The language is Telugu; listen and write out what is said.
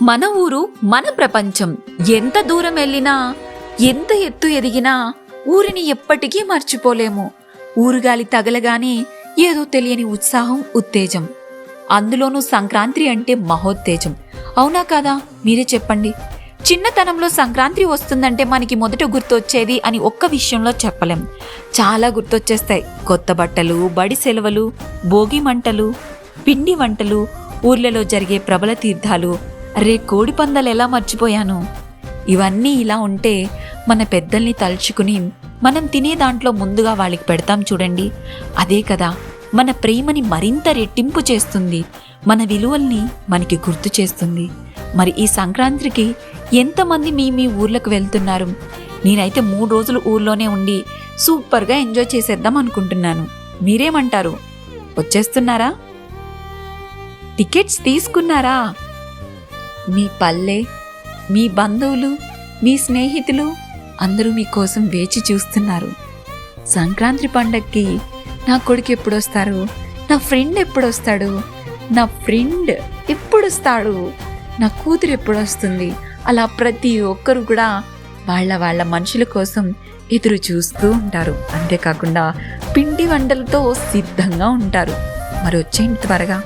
మన ఊరు మన ప్రపంచం. ఎంత దూరం వెళ్ళినా, ఎంత ఎత్తు ఎదిగినా ఊరిని ఎప్పటికీ మర్చిపోలేము. ఊరుగాలి తగలగానే ఏదో తెలియని ఉత్సాహం, ఉత్తేజం. అందులోనూ సంక్రాంతి అంటే మహోత్తేజం. అవునా కాదా? మీరే చెప్పండి. చిన్నతనంలో సంక్రాంతి వస్తుందంటే మనకి మొదట గుర్తొచ్చేది అని ఒక్క విషయంలో చెప్పలేం. చాలా గుర్తొచ్చేస్తాయి. కొత్త బట్టలు, బడి సెలవులు, భోగి మంటలు, పిండి వంటలు, ఊర్లలో జరిగే ప్రబల తీర్థాలు. అరే, కోడి పందాలు ఎలా మర్చిపోయాను. ఇవన్నీ ఇలా ఉంటే మన పెద్దల్ని తలుచుకుని మనం తినే దాంట్లో ముందుగా వాళ్ళకి పెడతాం చూడండి. అదే కదా మన ప్రేమని మరింత రెట్టింపు చేస్తుంది, మన విలువల్ని మనకి గుర్తు చేస్తుంది. మరి ఈ సంక్రాంతికి ఎంతమంది మీ ఊర్లకు వెళ్తున్నారు? నేనైతే 3 రోజులు ఊర్లోనే ఉండి సూపర్గా ఎంజాయ్ చేసేద్దాం అనుకుంటున్నాను. మీరేమంటారు? వచ్చేస్తున్నారా? టికెట్స్ తీసుకున్నారా? మీ పల్లె, మీ బంధువులు, మీ స్నేహితులు అందరూ మీకోసం వేచి చూస్తున్నారు. సంక్రాంతి పండక్కి నా కొడుకు ఎప్పుడొస్తారు, నా ఫ్రెండ్ ఎప్పుడొస్తాడు, నా ఫ్రెండ్ ఎప్పుడొస్తాడు, నా కూతురు ఎప్పుడొస్తుంది, అలా ప్రతి ఒక్కరు కూడా వాళ్ళ మనుషుల కోసం ఎదురు చూస్తూ ఉంటారు. అంతేకాకుండా పిండి వంటలతో సిద్ధంగా ఉంటారు. మరి వచ్చేయండి త్వరగా.